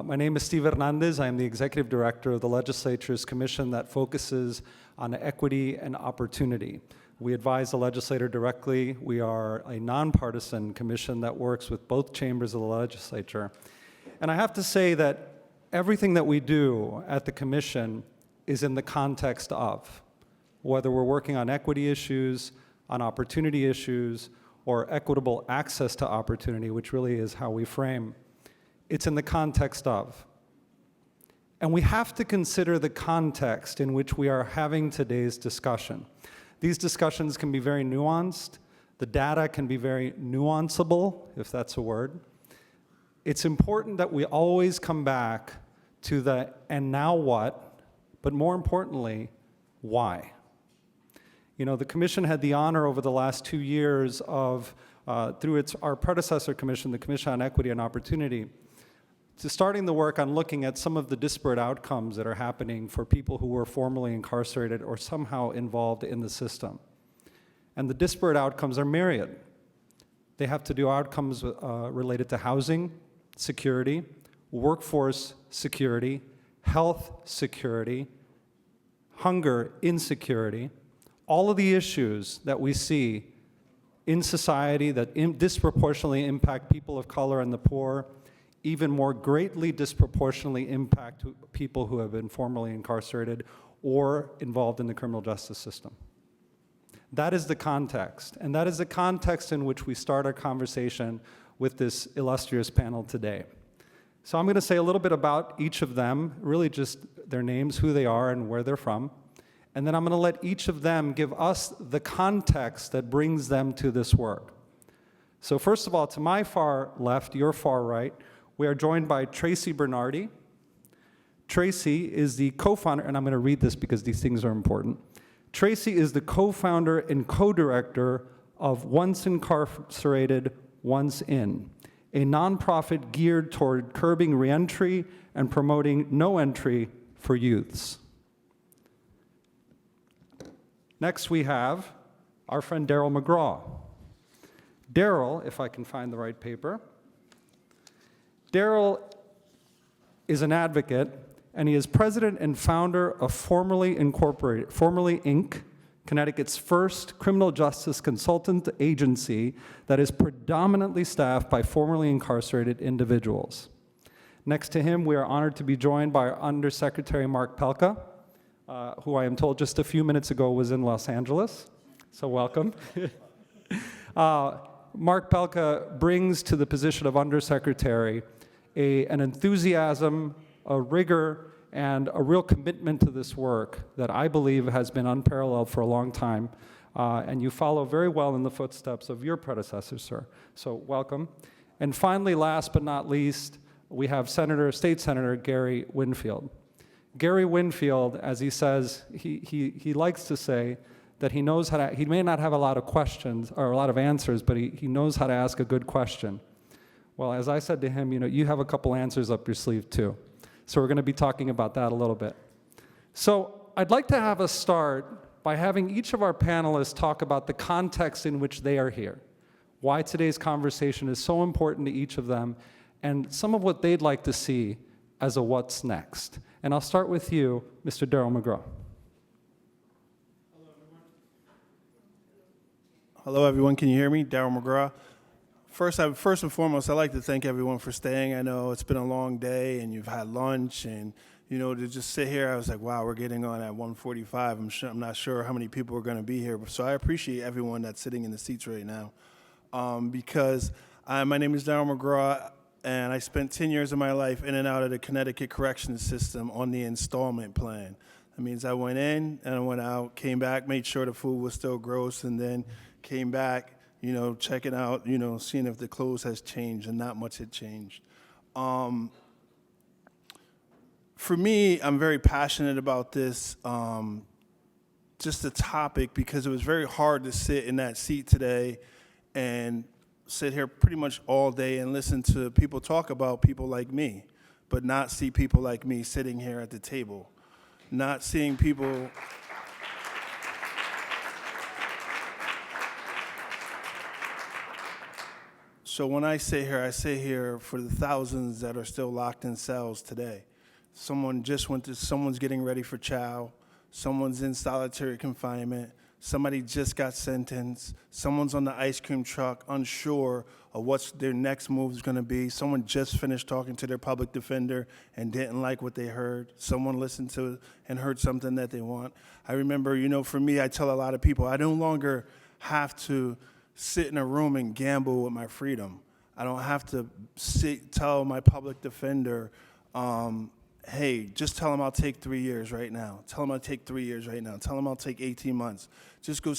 My name is Steve Hernandez. I am the Executive Director of the Legislature's commission that focuses on equity and opportunity. We advise the legislator directly. We are a nonpartisan commission that works with both chambers of the legislature. And I have to say that everything that we do at the commission is in the context of, whether we're working on equity issues, on opportunity issues, or equitable access to opportunity, which really is how we frame. It's in the context of. And we have to consider the context in which we are having today's discussion. These discussions can be very nuanced. The data can be very nuanceable, if that's a word. It's important that we always come back to the and now what, but more importantly, why? You know, the commission had the honor over the last 2 years of, through our predecessor commission, the Commission on Equity and Opportunity, to starting the work on looking at some of the disparate outcomes that are happening for people who were formerly incarcerated or somehow involved in the system. And the disparate outcomes are myriad. They have to do outcomes related to housing, security, workforce security, health security, hunger insecurity, all of the issues that we see in society that disproportionately impact people of color and the poor, even more greatly disproportionately impact people who have been formerly incarcerated or involved in the criminal justice system. That is the context, and that is the context in which we start our conversation with this illustrious panel today. So I'm going to say a little bit about each of them, really just their names, who they are, and where they're from. And then I'm going to let each of them give us the context that brings them to this work. So first of all, to my far left, your far right, we are joined by Tracie Bernardi. Tracie is the co-founder, and I'm going to read this because these things are important. Tracie is the co-founder and co-director of Once Incarcerated, Once In, a nonprofit geared toward curbing reentry and promoting no entry for youths. Next, we have our friend Daryl McGraw. Daryl, if I can find the right paper. Daryl is an advocate, and he is president and founder of Formerly Inc., Connecticut's first criminal justice consultant agency that is predominantly staffed by formerly incarcerated individuals. Next to him, we are honored to be joined by our Undersecretary Marc Pelka, who I am told just a few minutes ago was in Los Angeles, so welcome. Marc Pelka brings to the position of Undersecretary an enthusiasm, a rigor, and a real commitment to this work that I believe has been unparalleled for a long time, and you follow very well in the footsteps of your predecessor, sir. So welcome. And finally, last but not least, we have State Senator Gary Winfield. Gary Winfield, as he says, he likes to say that he knows how to, he may not have a lot of questions or a lot of answers, but he knows how to ask a good question. Well, as I said to him, you know, you have a couple answers up your sleeve too. So we're going to be talking about that a little bit. So I'd like to have us start by having each of our panelists talk about the context in which they are here, why today's conversation is so important to each of them, and some of what they'd like to see as a what's next. And I'll start with you, Mr. Daryl McGraw. Hello, everyone. Can you hear me? Daryl McGraw. First and foremost, I'd like to thank everyone for staying. I know it's been a long day, and you've had lunch, and you know, to just sit here, I was like, wow, we're getting on at 1:45. I'm not sure how many people are going to be here, so I appreciate everyone that's sitting in the seats right now, because my name is Daryl McGraw, and I spent 10 years of my life in and out of the Connecticut corrections system on the installment plan. That means I went in and I went out, came back, made sure the food was still gross, and then came back, you know, checking out, you know, seeing if the clothes has changed, and not much had changed. For me, I'm very passionate about this, just the topic, because it was very hard to sit in that seat today and sit here pretty much all day and listen to people talk about people like me, but not see people like me sitting here at the table, not seeing people. So when I sit here for the thousands that are still locked in cells today. Someone's getting ready for chow, someone's in solitary confinement, somebody just got sentenced, someone's on the ice cream truck unsure of what their next move is going to be, someone just finished talking to their public defender and didn't like what they heard, someone listened to and heard something that they want. I remember, for me, I tell a lot of people, I no longer have to sit in a room and gamble with my freedom. I don't have to tell my public defender, hey, just tell him I'll take 3 years right now. Tell him I'll take 3 years right now. Tell him I'll take 18 months. Just go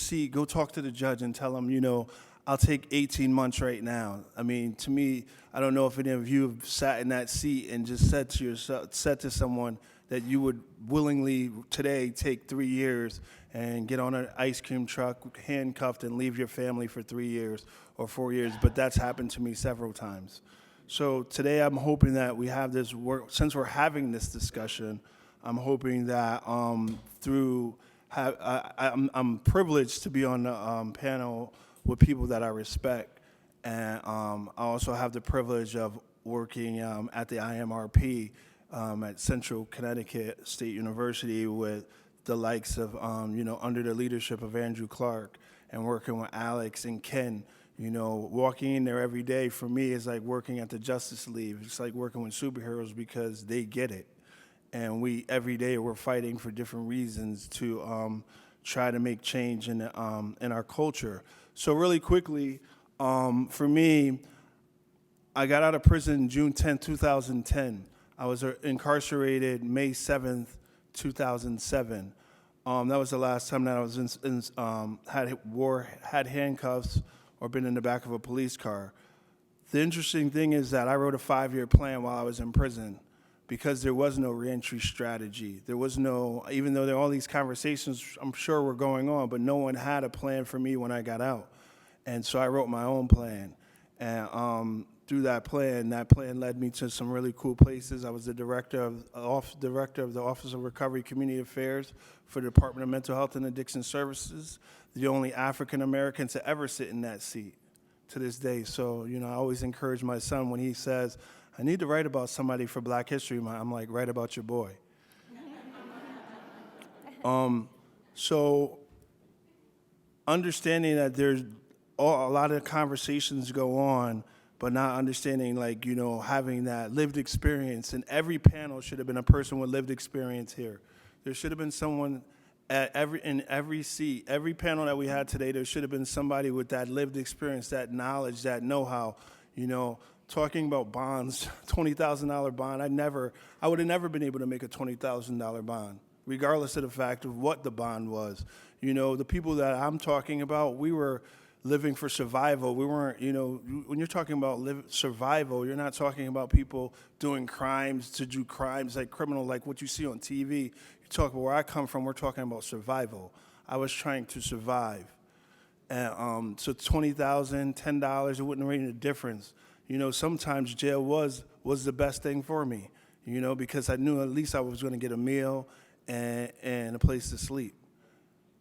talk to the judge and tell him, I'll take 18 months right now. I mean, to me, I don't know if any of you have sat in that seat and just said to someone that you would willingly today take 3 years and get on an ice cream truck, handcuffed, and leave your family for 3 years or 4 years, but that's happened to me several times. So today I'm hoping that we have this work, since we're having this discussion, I'm hoping that I'm privileged to be on the panel with people that I respect, and I also have the privilege of working at the IMRP at Central Connecticut State University with the likes of, under the leadership of Andrew Clark, and working with Alex and Ken. Walking in there every day for me is like working at the Justice League. It's like working with superheroes because they get it. And every day we're fighting for different reasons to try to make change in our culture. So really quickly, for me, I got out of prison June 10, 2010. I was incarcerated May 7th, 2007. That was the last time that I was had handcuffs or been in the back of a police car. The interesting thing is that I wrote a 5-year plan while I was in prison because there was no reentry strategy. There was no, even though there all these conversations I'm sure were going on, but no one had a plan for me when I got out. And so I wrote my own plan. And through that plan led me to some really cool places. I was the director of the Office of Recovery Community Affairs for the Department of Mental Health and Addiction Services, the only African American to ever sit in that seat to this day. So, I always encourage my son when he says, I need to write about somebody for Black History Month. I'm like, write about your boy. So understanding that there's a lot of conversations go on, but not understanding, having that lived experience. And every panel should have been a person with lived experience here. There should have been someone in every seat. Every panel that we had today, there should have been somebody with that lived experience, that knowledge, that know-how. Talking about bonds, $20,000 bond, I would have never been able to make a $20,000 bond, regardless of the fact of what the bond was. The people that I'm talking about, we were living for survival. We weren't, when you're talking about survival, you're not talking about people doing crimes to do crimes like criminal, like what you see on TV. You talk about where I come from, we're talking about survival. I was trying to survive. And so $20,000, $10, it wouldn't make a difference. Sometimes jail was the best thing for me, because I knew at least I was going to get a meal and a place to sleep.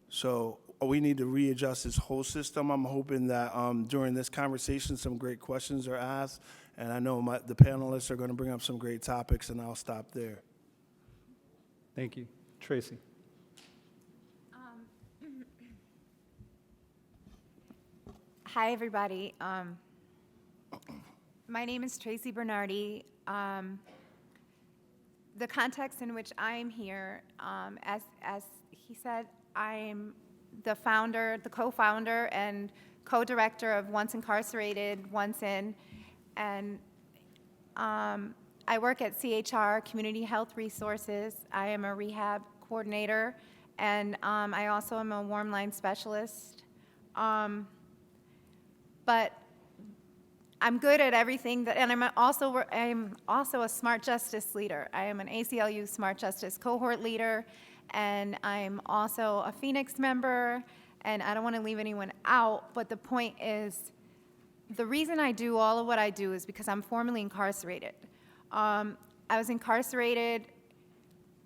So we need to readjust this whole system. I'm hoping that during this conversation, some great questions are asked, and I know the panelists are going to bring up some great topics, and I'll stop there. Thank you. Tracie. Hi, everybody. My name is Tracie Bernardi. The context in which I am here, as he said, I'm the founder, the co-founder, and co-director of Once Incarcerated, Once In, and I work at CHR, Community Health Resources. I am a rehab coordinator, and I also am a warm line specialist. But I'm good at everything, and I'm also a Smart Justice leader. I am an ACLU Smart Justice cohort leader, and I'm also a Phoenix member, and I don't want to leave anyone out, but the point is, the reason I do all of what I do is because I'm formerly incarcerated. I was incarcerated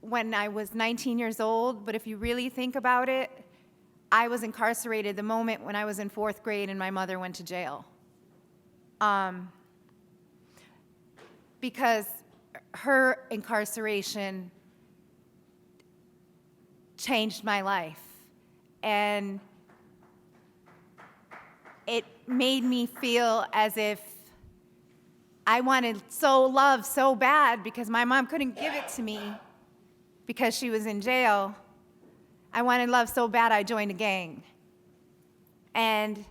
when I was 19 years old, but if you really think about it, I was incarcerated the moment when I was in 4th grade and my mother went to jail. because her incarceration changed my life. And it made me feel as if I wanted love so bad because my mom couldn't give it to me because she was in jail. I wanted love so bad I joined a gang. And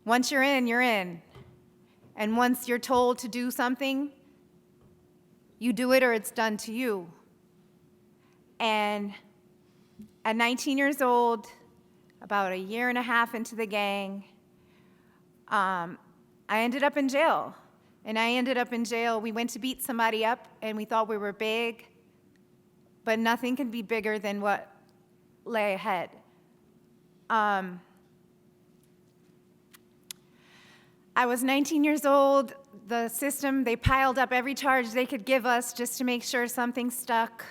once you're in, you're in. And once you're told to do something, you do it or it's done to you. And at 19 years old, about a year and a half into the gang, I ended up in jail. And I ended up in jail. We went to beat somebody up, and we thought we were big, but nothing can be bigger than what lay ahead. I was 19 years old. The system, they piled up every charge they could give us just to make sure something stuck.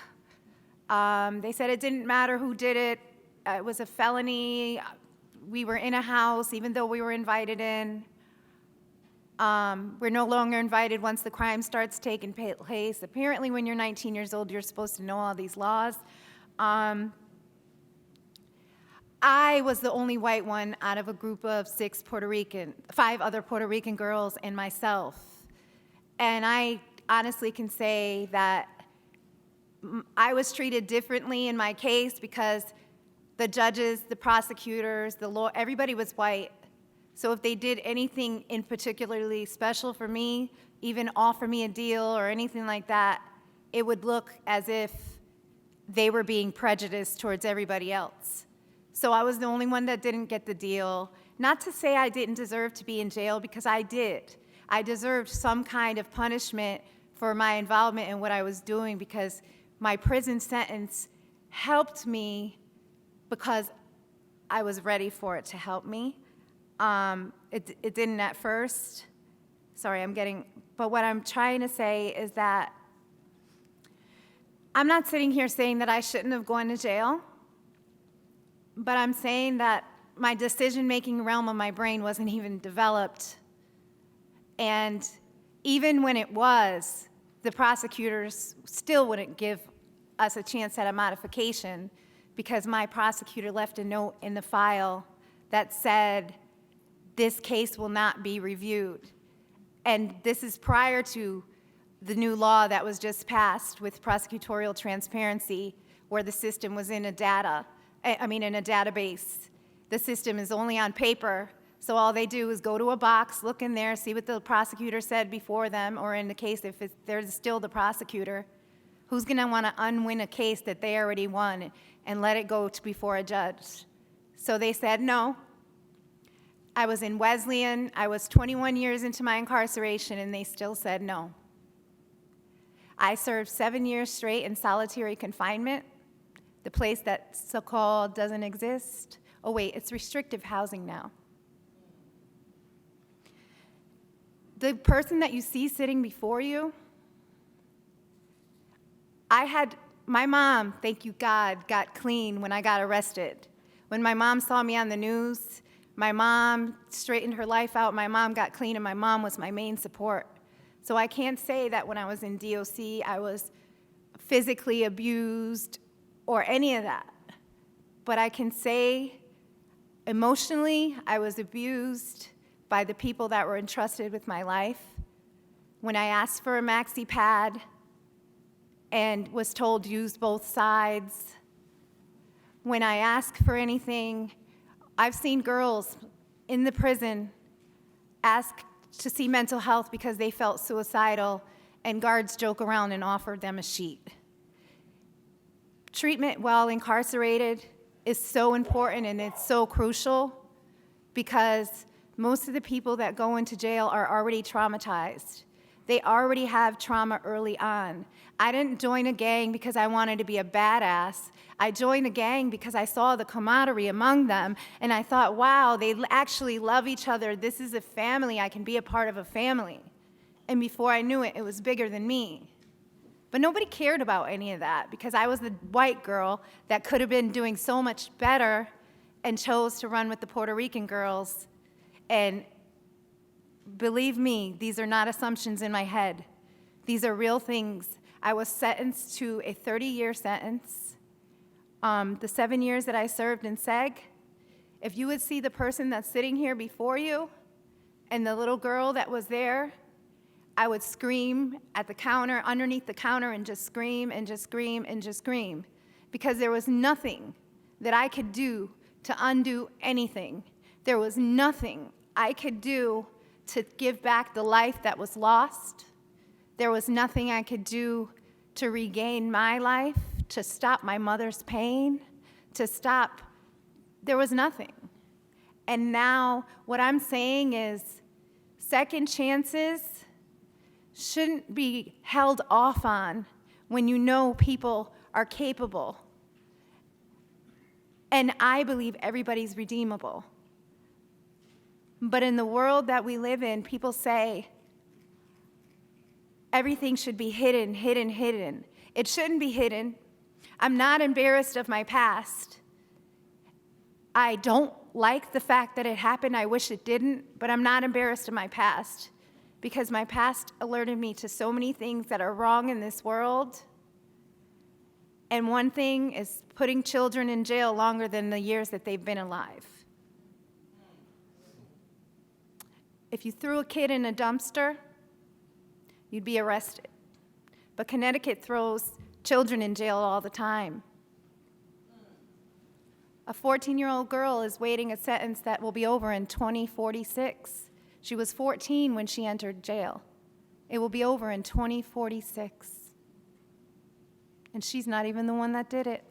They said it didn't matter who did it. It was a felony. We were in a house, even though we were invited in. We're no longer invited once the crime starts taking place. Apparently, when you're 19 years old, you're supposed to know all these laws. I was the only white one out of a group of 5 other Puerto Rican girls and myself. And I honestly can say that I was treated differently in my case because the judges, the prosecutors, the law, everybody was white. So if they did anything in particularly special for me, even offer me a deal or anything like that, it would look as if they were being prejudiced towards everybody else. So I was the only one that didn't get the deal. Not to say I didn't deserve to be in jail, because I did. I deserved some kind of punishment for my involvement in what I was doing, because my prison sentence helped me because I was ready for it to help me. It didn't at first. Sorry, but what I'm trying to say is that I'm not sitting here saying that I shouldn't have gone to jail, but I'm saying that my decision-making realm of my brain wasn't even developed. And even when it was, the prosecutors still wouldn't give us a chance at a modification, because my prosecutor left a note in the file that said, this case will not be reviewed. And this is prior to the new law that was just passed with prosecutorial transparency, where the system was in a database. The system is only on paper, so all they do is go to a box, look in there, see what the prosecutor said before them, or in the case, if there's still the prosecutor, who's gonna wanna unwin a case that they already won and let it go before a judge? So they said no. I was in Wesleyan, I was 21 years into my incarceration, and they still said no. I served 7 years straight in solitary confinement, the place that so-called doesn't exist. Oh wait, it's restrictive housing now. The person that you see sitting before you, my mom, thank you God, got clean when I got arrested. When my mom saw me on the news, my mom straightened her life out, my mom got clean, and my mom was my main support. So I can't say that when I was in DOC, I was physically abused or any of that. But I can say emotionally, I was abused by the people that were entrusted with my life. When I asked for a maxi pad and was told use both sides. When I asked for anything, I've seen girls in the prison ask to see mental health because they felt suicidal, and guards joke around and offer them a sheet. Treatment while incarcerated is so important, and it's so crucial, because most of the people that go into jail are already traumatized. They already have trauma early on. I didn't join a gang because I wanted to be a badass. I joined a gang because I saw the camaraderie among them, and I thought, wow, they actually love each other. This is a family. I can be a part of a family. And before I knew it, it was bigger than me. But nobody cared about any of that, because I was the white girl that could have been doing so much better and chose to run with the Puerto Rican girls. And Believe me, these are not assumptions in my head. These are real things. I was sentenced to a 30-year sentence. The 7 years that I served in SEG, if you would see the person that's sitting here before you and the little girl that was there, I would scream at the counter, underneath the counter, and just scream and just scream and just scream, because there was nothing that I could do to undo anything. There was nothing I could do to give back the life that was lost. There was nothing I could do to regain my life, to stop my mother's pain, to stop. There was nothing. And now what I'm saying is second chances shouldn't be held off on when you know people are capable. And I believe everybody's redeemable. But in the world that we live in, people say everything should be hidden, hidden, hidden. It shouldn't be hidden. I'm not embarrassed of my past. I don't like the fact that it happened. I wish it didn't, but I'm not embarrassed of my past, because my past alerted me to so many things that are wrong in this world. And one thing is putting children in jail longer than the years that they've been alive. If you threw a kid in a dumpster, you'd be arrested. But Connecticut throws children in jail all the time. A 14-year-old girl is waiting a sentence that will be over in 2046. She was 14 when she entered jail. It will be over in 2046. And she's not even the one that did it.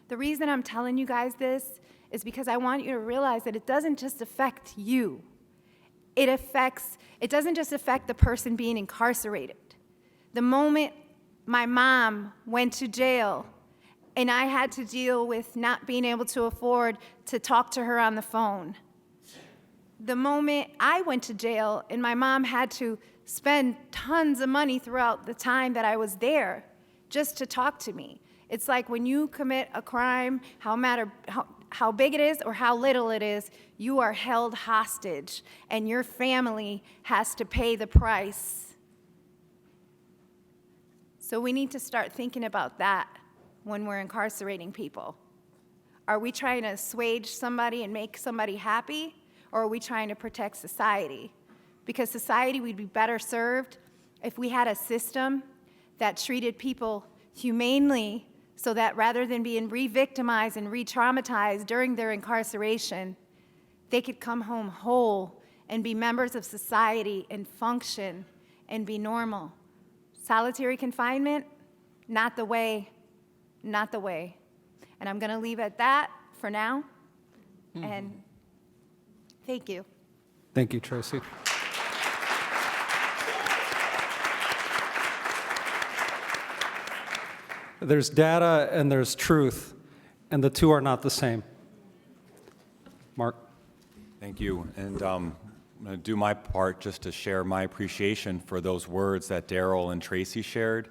The reason I'm telling you guys this is because I want you to realize that it doesn't just affect you. It doesn't just affect the person being incarcerated. The moment my mom went to jail and I had to deal with not being able to afford to talk to her on the phone, the moment I went to jail and my mom had to spend tons of money throughout the time that I was there just to talk to me. It's like when you commit a crime, how big it is or how little it is, you are held hostage and your family has to pay the price. So we need to start thinking about that when we're incarcerating people. Are we trying to assuage somebody and make somebody happy, or are we trying to protect society? Because society would be better served if we had a system that treated people humanely, so that rather than being re-victimized and re-traumatized during their incarceration, they could come home whole and be members of society and function and be normal. Solitary confinement, not the way, not the way. And I'm gonna leave at that for now, and thank you. Thank you, Tracie. There's data and there's truth, and the two are not the same. Marc. Thank you. And I'm going to do my part just to share my appreciation for those words that Daryl and Tracie shared.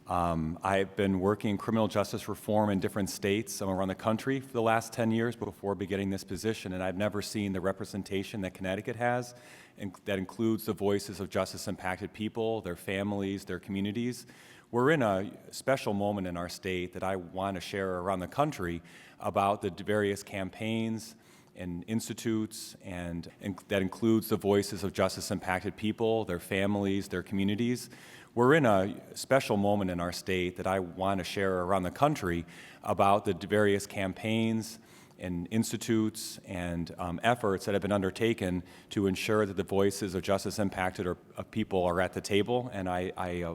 I've been working in criminal justice reform in different states around the country for the last 10 years before beginning this position, and I've never seen the representation that Connecticut has, and that includes the voices of justice-impacted people, their families, their communities. We're in a special moment in our state that I want to share around the country about the various campaigns and institutes, and that includes the voices of justice-impacted people, their families, their communities. We're in a special moment in our state that I want to share around the country about the various campaigns and institutes and efforts that have been undertaken to ensure that the voices of justice-impacted people are at the table. And I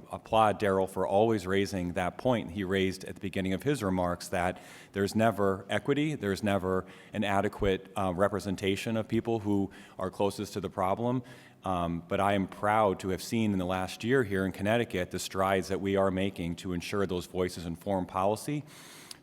applaud Daryl for always raising that point he raised at the beginning of his remarks, that there's never equity, there's never an adequate representation of people who are closest to the problem. But I am proud to have seen in the last year here in Connecticut the strides that we are making to ensure those voices inform policy.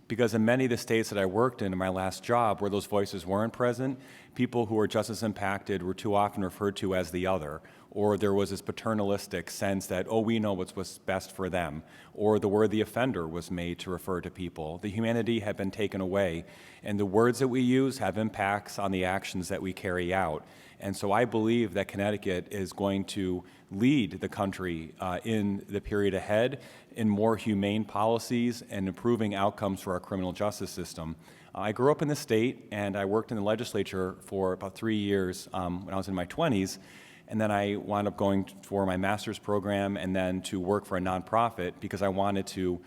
Because in many of the states that I worked in my last job, where those voices weren't present, people who are justice impacted were too often referred to as the other, or there was this paternalistic sense that, oh, we know what's best for them, or the word the offender was made to refer to people. The humanity had been taken away, and the words that we use have impacts on the actions that we carry out. And so I believe that Connecticut is going to lead the country in the period ahead in more humane policies and improving outcomes for our criminal justice system. I grew up in the state, and I worked in the legislature for about 3 years when I was in my 20s, and then I wound up going for my master's program and then to work for a nonprofit because I wanted to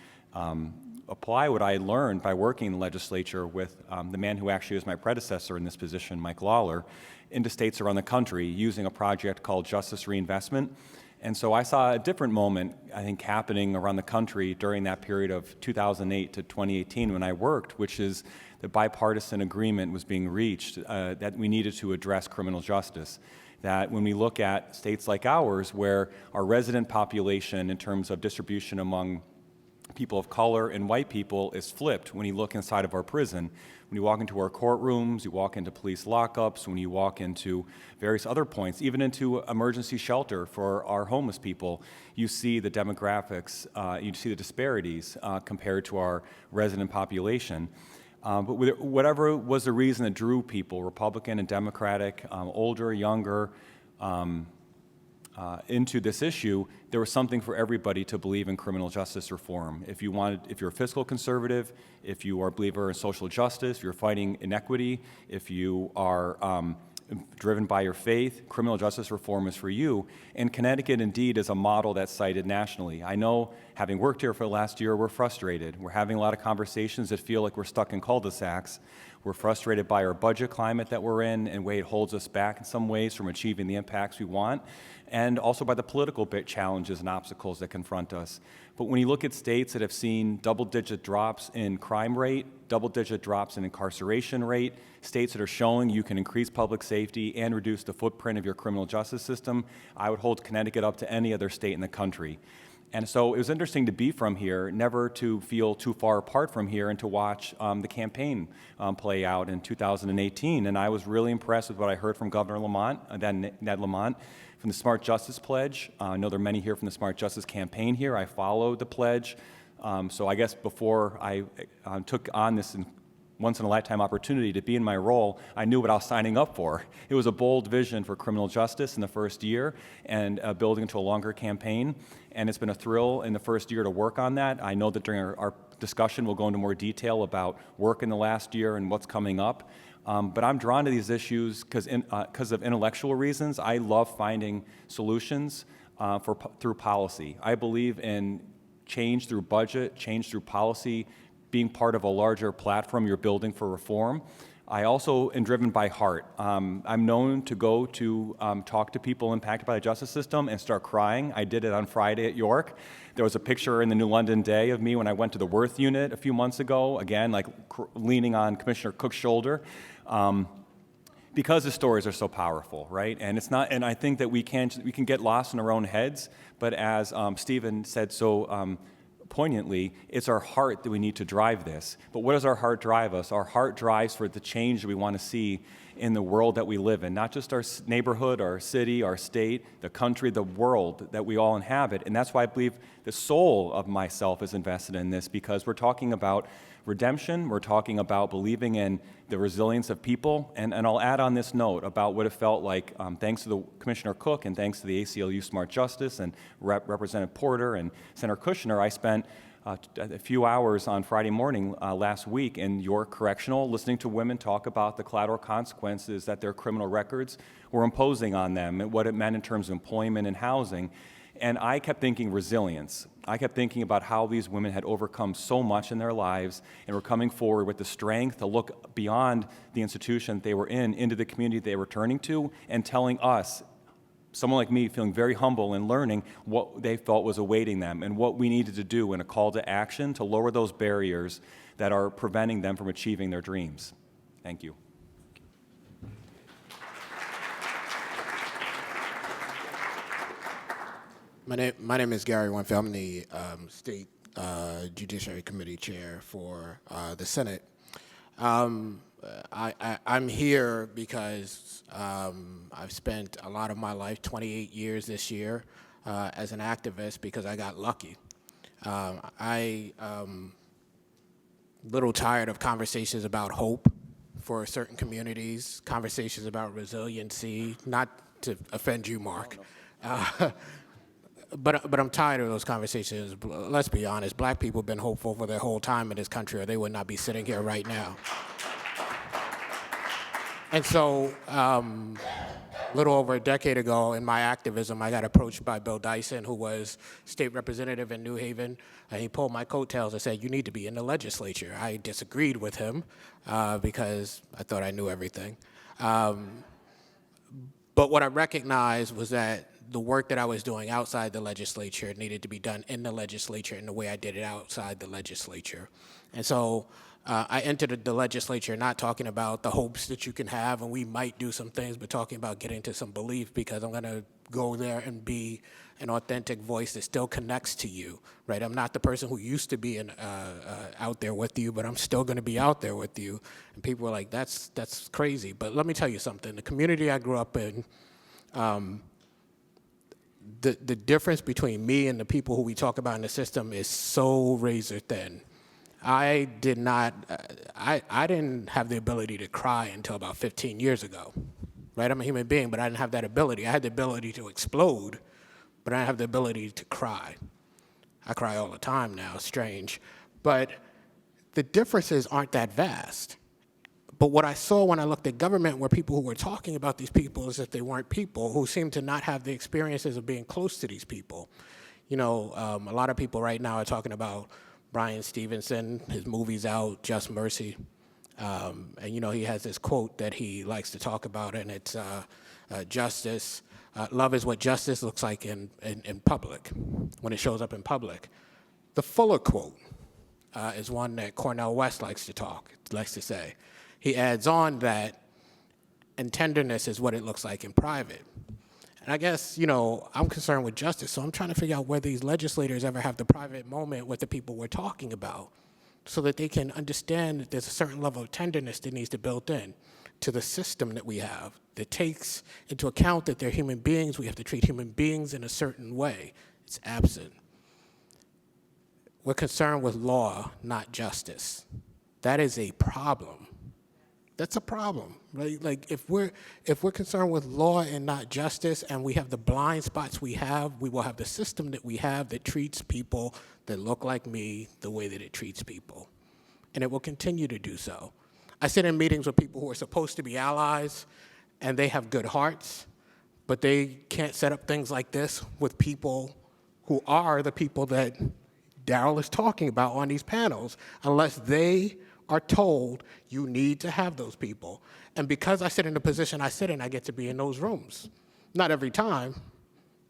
apply what I learned by working in the legislature with the man who actually was my predecessor in this position, Mike Lawler, into states around the country using a project called Justice Reinvestment. And so I saw a different moment, I think, happening around the country during that period of 2008 to 2018 when I worked, which is the bipartisan agreement was being reached that we needed to address criminal justice. That when we look at states like ours, where our resident population in terms of distribution among people of color and white people is flipped when you look inside of our prison. When you walk into our courtrooms, you walk into police lockups, when you walk into various other points, even into emergency shelter for our homeless people, you see the demographics, you see the disparities compared to our resident population. But whatever was the reason that drew people, Republican and Democratic, older, younger, into this issue, there was something for everybody to believe in criminal justice reform. If you're a fiscal conservative, if you are a believer in social justice, if you're fighting inequity, if you are driven by your faith, criminal justice reform is for you. And Connecticut, indeed, is a model that's cited nationally. I know, having worked here for the last year, we're frustrated. We're having a lot of conversations that feel like we're stuck in cul-de-sacs. We're frustrated by our budget climate that we're in and the way it holds us back in some ways from achieving the impacts we want, and also by the political challenges and obstacles that confront us. But when you look at states that have seen double-digit drops in crime rate, double-digit drops in incarceration rate, states that are showing you can increase public safety and reduce the footprint of your criminal justice system, I would hold Connecticut up to any other state in the country. And so it was interesting to be from here, never to feel too far apart from here, and to watch the campaign play out in 2018. And I was really impressed with what I heard from Governor Lamont, Ned Lamont, from the Smart Justice Pledge. I know there are many here from the Smart Justice campaign here. I followed the pledge. So I guess before I took on this once-in-a-lifetime opportunity to be in my role, I knew what I was signing up for. It was a bold vision for criminal justice in the first year and building into a longer campaign. And it's been a thrill in the first year to work on that. I know that during our discussion, we'll go into more detail about work in the last year and what's coming up. But I'm drawn to these issues because of intellectual reasons. I love finding solutions through policy. I believe in change through budget, change through policy, being part of a larger platform you're building for reform. I also am driven by heart. I'm known to go to talk to people impacted by the justice system and start crying. I did it on Friday at York. There was a picture in the New London Day of me when I went to the Worth unit a few months ago, again, like leaning on Commissioner Cook's shoulder, because the stories are so powerful, right? And it's not. And I think that we can get lost in our own heads. But as Stephen said so poignantly, it's our heart that we need to drive this. But what does our heart drive us? Our heart drives for the change that we want to see in the world that we live in, not just our neighborhood, our city, our state, the country, the world that we all inhabit. And that's why I believe the soul of myself is invested in this, because we're talking about redemption, we're talking about believing in the resilience of people, and I'll add on this note about what it felt like, thanks to the Commissioner Cook and thanks to the ACLU Smart Justice and Representative Porter and Senator Kushner, I spent a few hours on Friday morning last week in York Correctional listening to women talk about the collateral consequences that their criminal records were imposing on them and what it meant in terms of employment and housing. And I kept thinking resilience. I kept thinking about how these women had overcome so much in their lives and were coming forward with the strength to look beyond the institution they were in into the community they were returning to and telling us, someone like me feeling very humble and learning what they felt was awaiting them and what we needed to do in a call to action to lower those barriers that are preventing them from achieving their dreams. Thank you. My name is Gary Winfield. I'm the State Judiciary Committee Chair for the Senate. I'm here because I've spent a lot of my life, 28 years this year, as an activist because I got lucky. I little tired of conversations about hope for certain communities, conversations about resiliency, not to offend you, Marc. But I'm tired of those conversations. Let's be honest, black people have been hopeful for their whole time in this country or they would not be sitting here right now. And so, a little over a decade ago in my activism, I got approached by Bill Dyson, who was state representative in New Haven, and he pulled my coattails and said, you need to be in the legislature. I disagreed with him because I thought I knew everything. But what I recognized was that the work that I was doing outside the legislature needed to be done in the legislature in the way I did it outside the legislature. And so I entered the legislature not talking about the hopes that you can have and we might do some things, but talking about getting to some belief because I'm going to go there and be an authentic voice that still connects to you, right? I'm not the person who used to be out there with you, but I'm still going to be out there with you. And people were like, that's crazy. But let me tell you something. The community I grew up in, the difference between me and the people who we talk about in the system is so razor thin. I didn't have the ability to cry until about 15 years ago, right? I'm a human being, but I didn't have that ability. I had the ability to explode, but I didn't have the ability to cry. I cry all the time now, strange. But the differences aren't that vast. But what I saw when I looked at government were people who were talking about these people as if they weren't people, who seemed to not have the experiences of being close to these people. You know, a lot of people right now are talking about Bryan Stevenson, his movie's out, Just Mercy. And, you know, he has this quote that he likes to talk about, and it's justice. Love is what justice looks like in public, when it shows up in public. The fuller quote is one that Cornel West likes to say. He adds on that, and tenderness is what it looks like in private. And I guess, you know, I'm concerned with justice, so I'm trying to figure out whether these legislators ever have the private moment with the people we're talking about so that they can understand that there's a certain level of tenderness that needs to be built in to the system that we have that takes into account that they're human beings. We have to treat human beings in a certain way. It's absent. We're concerned with law, not justice. That is a problem. That's a problem, right? Like if we're concerned with law and not justice, and we have the blind spots we have, we will have the system that we have that treats people that look like me the way that it treats people, and it will continue to do so. I sit in meetings with people who are supposed to be allies, and they have good hearts, but they can't set up things like this with people who are the people that Daryl is talking about on these panels, unless they are told you need to have those people. And because I sit in the position I sit in, I get to be in those rooms. Not every time,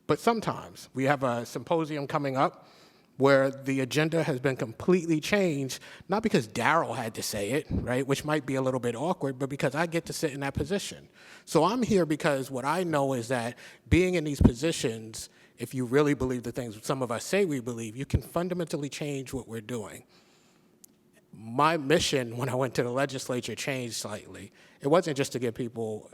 but sometimes. We have a symposium coming up where the agenda has been completely changed, not because Daryl had to say it, right, which might be a little bit awkward, but because I get to sit in that position. So I'm here because what I know is that being in these positions, if you really believe the things some of us say we believe, you can fundamentally change what we're doing. My mission when I went to the legislature changed slightly. It wasn't just to get people,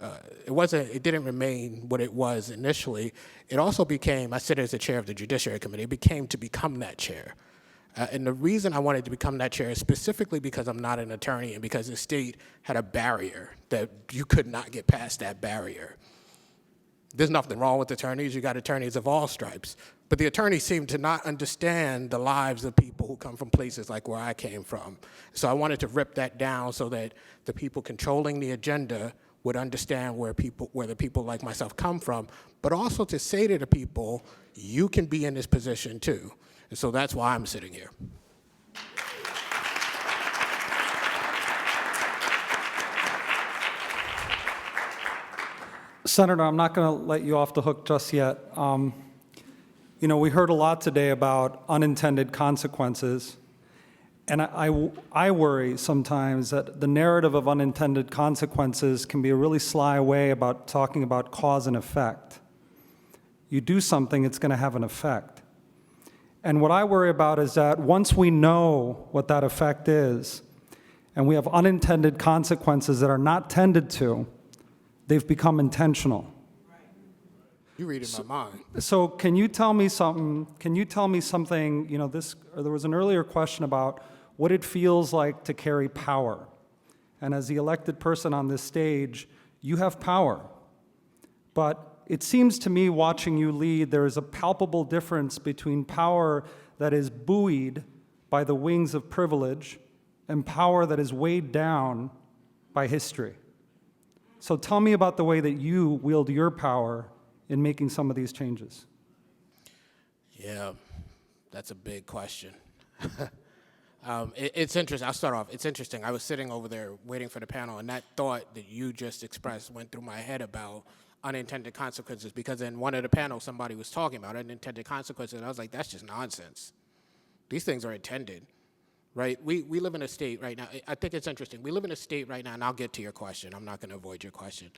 it didn't remain what it was initially. It also became, I sit as the chair of the Judiciary Committee, it became to become that chair. And the reason I wanted to become that chair is specifically because I'm not an attorney and because the state had a barrier that you could not get past that barrier. There's nothing wrong with attorneys. You got attorneys of all stripes. But the attorneys seem to not understand the lives of people who come from places like where I came from. So I wanted to rip that down so that the people controlling the agenda would understand where the people like myself come from, but also to say to the people, you can be in this position too. And so that's why I'm sitting here. Senator, I'm not going to let you off the hook just yet. You know, we heard a lot today about unintended consequences, and I worry sometimes that the narrative of unintended consequences can be a really sly way about talking about cause and effect. You do something, it's going to have an effect. And what I worry about is that once we know what that effect is, and we have unintended consequences that are not tended to, they've become intentional. You read in my mind. So can you tell me something, there was an earlier question about what it feels like to carry power. And as the elected person on this stage, you have power. But it seems to me, watching you lead, there is a palpable difference between power that is buoyed by the wings of privilege and power that is weighed down by history. So tell me about the way that you wield your power in making some of these changes. Yeah, that's a big question. It's interesting. I'll start off. It's interesting. I was sitting over there waiting for the panel, and that thought that you just expressed went through my head about unintended consequences, because in one of the panels somebody was talking about unintended consequences, and I was like, that's just nonsense. These things are intended, right? We live in a state right now. I think it's interesting. We live in a state right now, and I'll get to your question. I'm not going to avoid your question.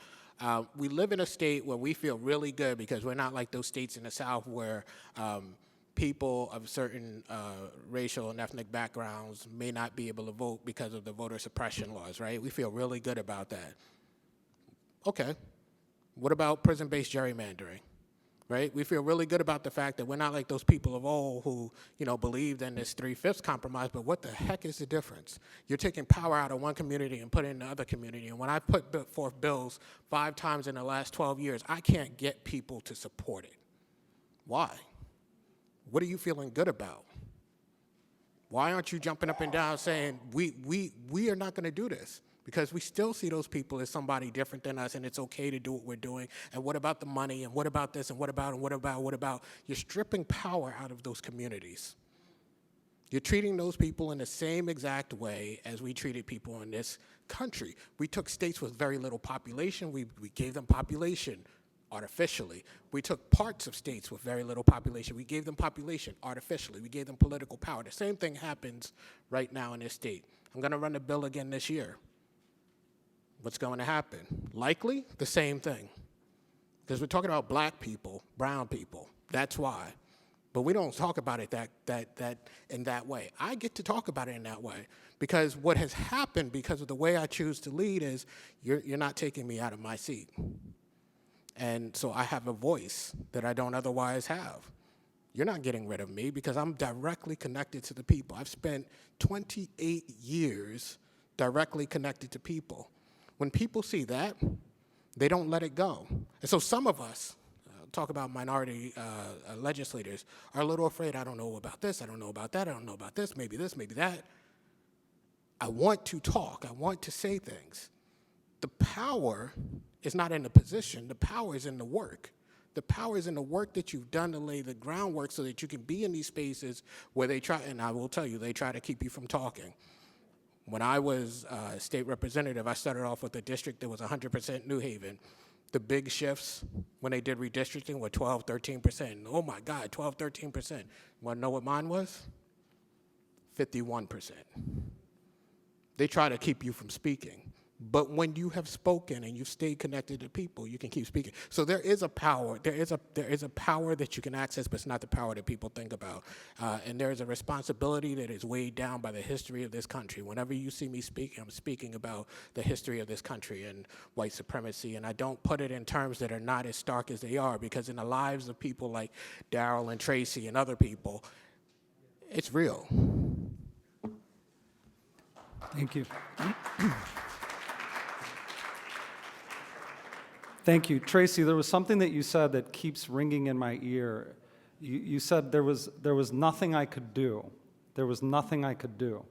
We live in a state where we feel really good because we're not like those states in the South where people of certain racial and ethnic backgrounds may not be able to vote because of the voter suppression laws, right? We feel really good about that. Okay. What about prison-based gerrymandering, right? We feel really good about the fact that we're not like those people of old who, believed in this 3/5 compromise, but what the heck is the difference? You're taking power out of one community and putting it in the other community, and when I put forth bills 5 times in the last 12 years, I can't get people to support it. Why? What are you feeling good about? Why aren't you jumping up and down saying, we are not going to do this? Because we still see those people as somebody different than us, and it's okay to do what we're doing. And what about the money? And what about this? And what about? And what about? What about? You're stripping power out of those communities. You're treating those people in the same exact way as we treated people in this country. We took states with very little population. We gave them population artificially. We took parts of states with very little population. We gave them population artificially. We gave them political power. The same thing happens right now in this state. I'm going to run the bill again this year. What's going to happen? Likely the same thing. Because we're talking about black people, brown people. That's why. But we don't talk about it that in that way. I get to talk about it in that way because what has happened because of the way I choose to lead is you're not taking me out of my seat. And so I have a voice that I don't otherwise have. You're not getting rid of me because I'm directly connected to the people. I've spent 28 years directly connected to people. When people see that, they don't let it go. And so some of us, talk about minority legislators, are a little afraid, I don't know about this, I don't know about that, I don't know about this, maybe that. I want to talk, I want to say things. The power is not in the position, the power is in the work. The power is in the work that you've done to lay the groundwork so that you can be in these spaces where they try, and I will tell you, they try to keep you from talking. When I was state representative, I started off with a district that was 100% New Haven. The big shifts when they did redistricting were 12, 13%. Oh my God, 12, 13%. Want to know what mine was? 51%. They try to keep you from speaking. But when you have spoken and you've stayed connected to people, you can keep speaking. So there is a power. There is a power that you can access, but it's not the power that people think about. And there is a responsibility that is weighed down by the history of this country. Whenever you see me speaking, I'm speaking about the history of this country and white supremacy. And I don't put it in terms that are not as stark as they are, because in the lives of people like Daryl and Tracie and other people, it's real. Thank you. Thank you. Tracie, there was something that you said that keeps ringing in my ear. You said there was nothing I could do. There was nothing I could do.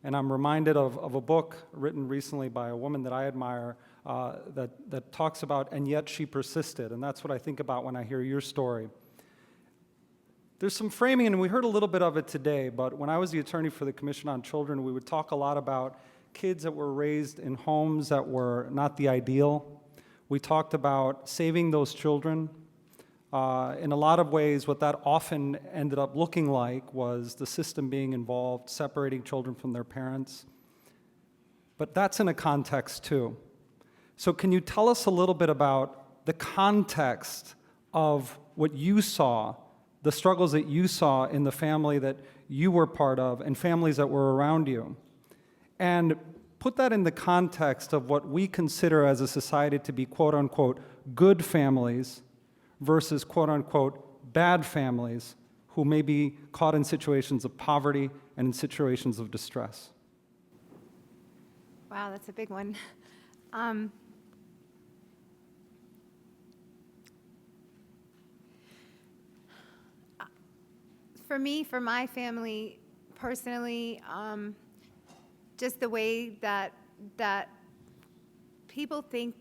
And I'm reminded of a book written recently by a woman that I admire that talks about, and yet she persisted. And that's what I think about when I hear your story. There's some framing, and we heard a little bit of it today, but when I was the attorney for the Commission on Children, we would talk a lot about kids that were raised in homes that were not the ideal. We talked about saving those children. In a lot of ways, what that often ended up looking like was the system being involved, separating children from their parents. But that's in a context too. So can you tell us a little bit about the context of what you saw, the struggles that you saw in the family that you were part of and families that were around you? And put that in the context of what we consider as a society to be quote-unquote good families versus quote-unquote bad families who may be caught in situations of poverty and in situations of distress. Wow, that's a big one. For me, for my family, personally, just the way that people think,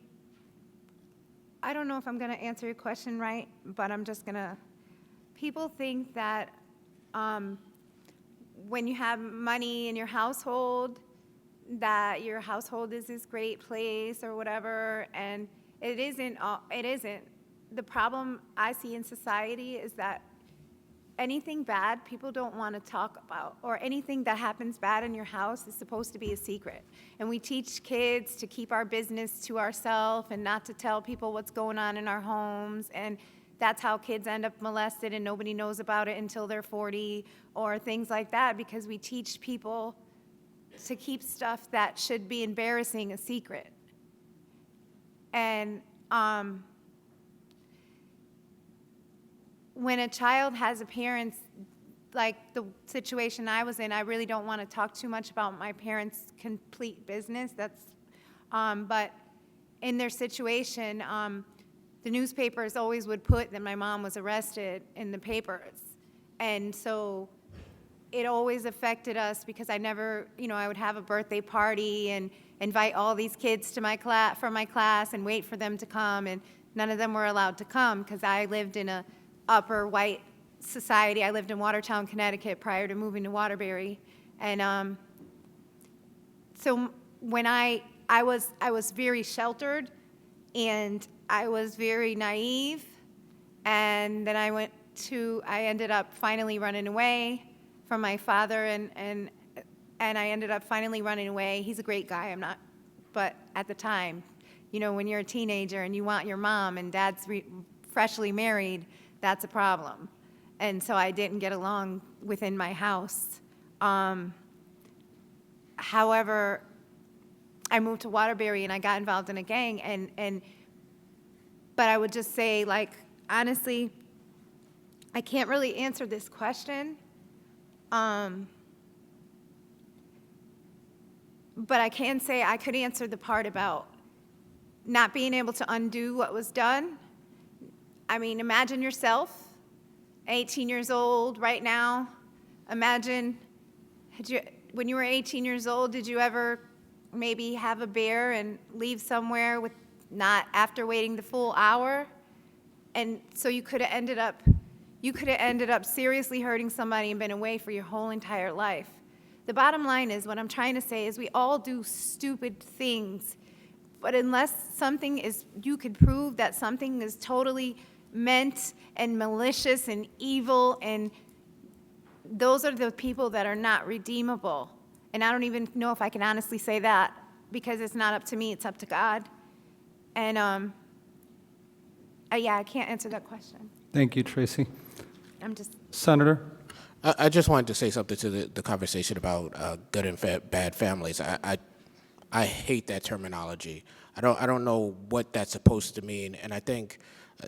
I don't know if I'm going to answer your question right, but I'm just going to, people think that when you have money in your household, that your household is this great place or whatever, and it isn't. It isn't. The problem I see in society is that anything bad people don't want to talk about, or anything that happens bad in your house is supposed to be a secret. And we teach kids to keep our business to ourselves and not to tell people what's going on in our homes, and that's how kids end up molested and nobody knows about it until they're 40 or things like that, because we teach people to keep stuff that should be embarrassing a secret. And when a child has a parents, like the situation I was in, I really don't want to talk too much about my parents' complete business. That's, but in their situation, the newspapers always would put that my mom was arrested in the papers. And so it always affected us, because I never, I would have a birthday party and invite all these kids to my class, from my class, and wait for them to come, and none of them were allowed to come because I lived in a upper white society. I lived in Watertown, Connecticut prior to moving to Waterbury. And so when I was very sheltered, and I was very naive, and then I ended up finally running away from my father, and I ended up finally running away. He's a great guy, but at the time, when you're a teenager and you want your mom and dad's freshly married, that's a problem. And so I didn't get along within my house. However, I moved to Waterbury and I got involved in a gang, but I would just say, honestly, I can't really answer this question. But I can say I could answer the part about not being able to undo what was done. I mean, imagine yourself, 18 years old right now. Imagine, when you were 18 years old, did you ever maybe have a beer and leave somewhere not after waiting the full hour? And so you could have ended up seriously hurting somebody and been away for your whole entire life. The bottom line is, what I'm trying to say is, we all do stupid things, but unless you could prove that something is totally meant and malicious and evil, and those are the people that are not redeemable. And I don't even know if I can honestly say that, because it's not up to me, it's up to God. And I can't answer that question. Thank you, Tracie. Senator? I just wanted to say something to the conversation about good and bad families. I hate that terminology. I don't know what that's supposed to mean, and I think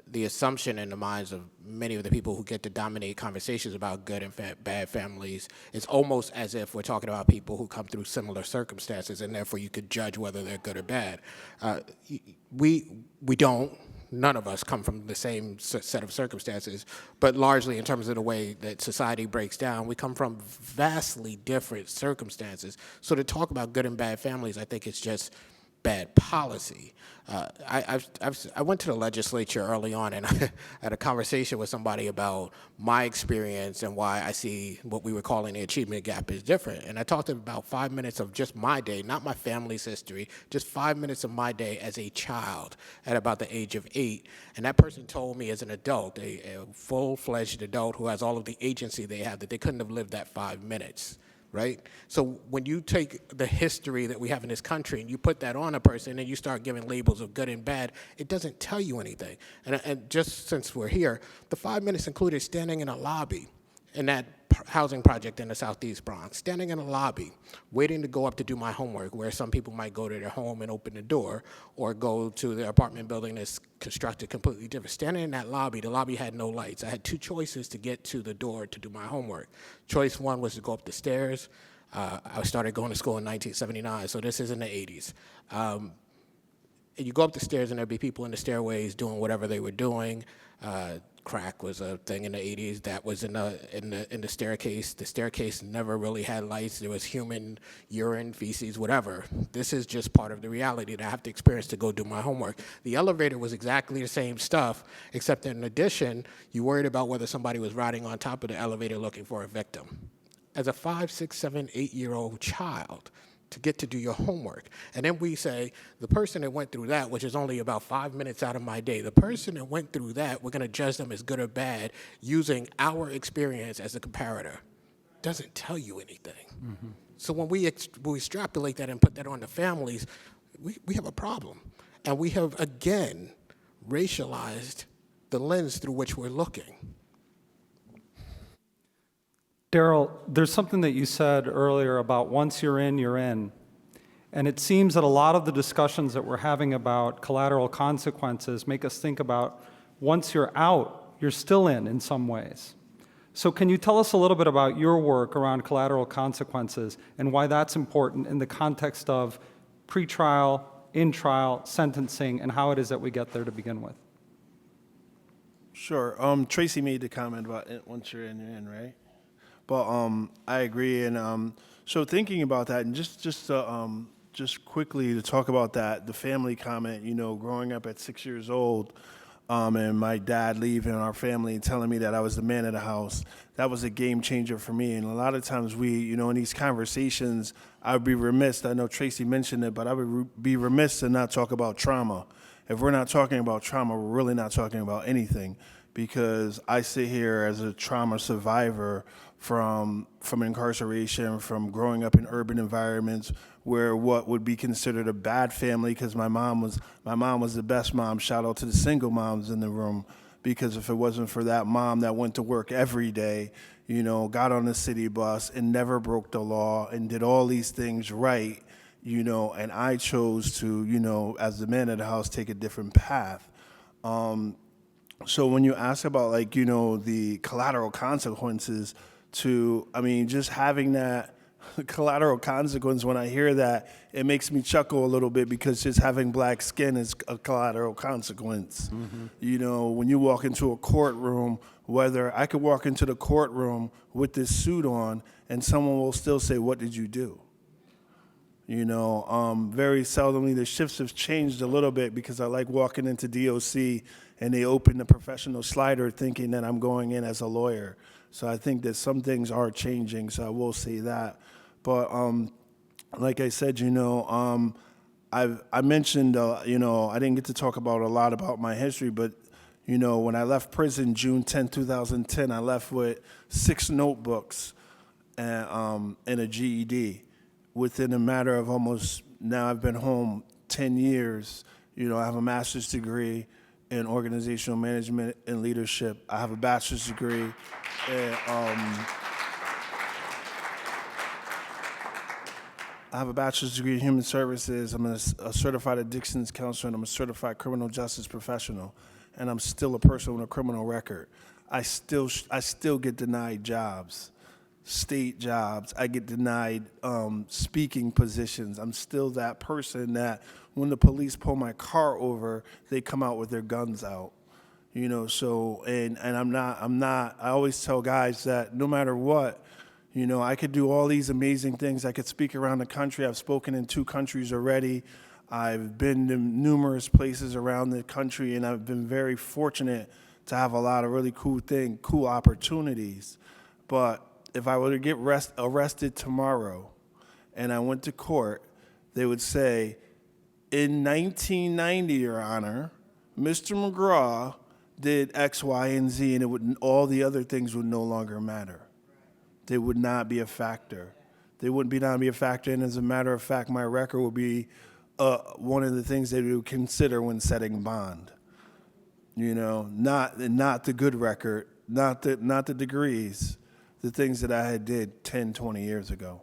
the assumption in the minds of many of the people who get to dominate conversations about good and bad families is almost as if we're talking about people who come through similar circumstances, and therefore you could judge whether they're good or bad. We don't. None of us come from the same set of circumstances, but largely in terms of the way that society breaks down, we come from vastly different circumstances. So to talk about good and bad families, I think it's just bad policy. I went to the legislature early on, and I had a conversation with somebody about my experience and why I see what we were calling the achievement gap is different. And I talked to them about 5 minutes of just my day, not my family's history, just 5 minutes of my day as a child at about the age of 8. And that person told me as an adult, a full-fledged adult who has all of the agency they have, that they couldn't have lived that 5 minutes. Right? So when you take the history that we have in this country and you put that on a person and you start giving labels of good and bad, it doesn't tell you anything. And just since we're here, the 5 minutes included standing in a lobby in that housing project in the Southeast Bronx, standing in a lobby, waiting to go up to do my homework, where some people might go to their home and open the door, or go to their apartment building that's constructed completely different. Standing in that lobby, the lobby had no lights. I had two choices to get to the door to do my homework. Choice one was to go up the stairs. I started going to school in 1979, so this is in the 80s. You go up the stairs and there'd be people in the stairways doing whatever they were doing. Crack was a thing in the 80s. That was in the staircase. The staircase never really had lights. There was human urine, feces, whatever. This is just part of the reality that I have to experience to go do my homework. The elevator was exactly the same stuff, except in addition, you worried about whether somebody was riding on top of the elevator looking for a victim. As a 5, 6, 7, 8-year-old child, to get to do your homework. And then we say, the person that went through that, which is only about 5 minutes out of my day, the person that went through that, we're gonna judge them as good or bad using our experience as a comparator. Doesn't tell you anything. Mm-hmm. So when we extrapolate that and put that on the families, we have a problem. And we have, again, racialized the lens through which we're looking. Daryl, there's something that you said earlier about once you're in, you're in. And it seems that a lot of the discussions that we're having about collateral consequences make us think about once you're out, you're still in some ways. So can you tell us a little bit about your work around collateral consequences and why that's important in the context of pretrial, in-trial, sentencing, and how it is that we get there to begin with? Sure. Tracie made the comment about it, once you're in, right? But I agree, and so thinking about that, and just quickly to talk about that, the family comment. You know, growing up at 6 years old, and my dad leaving our family and telling me that I was the man of the house, that was a game changer for me. And a lot of times in these conversations, I would be remiss. I know Tracie mentioned it, but I would be remiss to not talk about trauma. If we're not talking about trauma, we're really not talking about anything, because I sit here as a trauma survivor from incarceration, from growing up in urban environments where what would be considered a bad family, because my mom was the best mom. Shout out to the single moms in the room, because if it wasn't for that mom that went to work every day, got on the city bus and never broke the law and did all these things right, and I chose to, as the man of the house, take a different path. So when you ask about the collateral consequences just having that collateral consequence, when I hear that, it makes me chuckle a little bit, because just having black skin is a collateral consequence. Mm-hmm. When you walk into a courtroom, whether I could walk into the courtroom with this suit on and someone will still say, "What did you do?" Very seldomly, the shifts have changed a little bit, because I like walking into DOC and they open the professional slider thinking that I'm going in as a lawyer. So I think that some things are changing, so I will say that. But like I said, I mentioned, I didn't get to talk about a lot about my history, but, when I left prison June 10, 2010, I left with 6 notebooks and a GED. Within a matter of now I've been home 10 years. I have a master's degree in organizational management and leadership. I have a bachelor's degree in, in human services. I'm a certified addictions counselor, and I'm a certified criminal justice professional. And I'm still a person with a criminal record. I still get denied jobs, state jobs. I get denied speaking positions. I'm still that person that when the police pull my car over, they come out with their guns out. So, and I'm not, I always tell guys that no matter what, I could do all these amazing things. I could speak around the country. I've spoken in 2 countries already. I've been to numerous places around the country, and I've been very fortunate to have a lot of really cool opportunities. But if I were to get arrested tomorrow and I went to court, they would say, in 1990, Your Honor, Mr. McGraw did X, Y, and Z, and all the other things would no longer matter. They would not be a factor. They wouldn't be a factor, and as a matter of fact, my record would be one of the things they would consider when setting bond. Not the good record, not the degrees, the things that I had did 10, 20 years ago.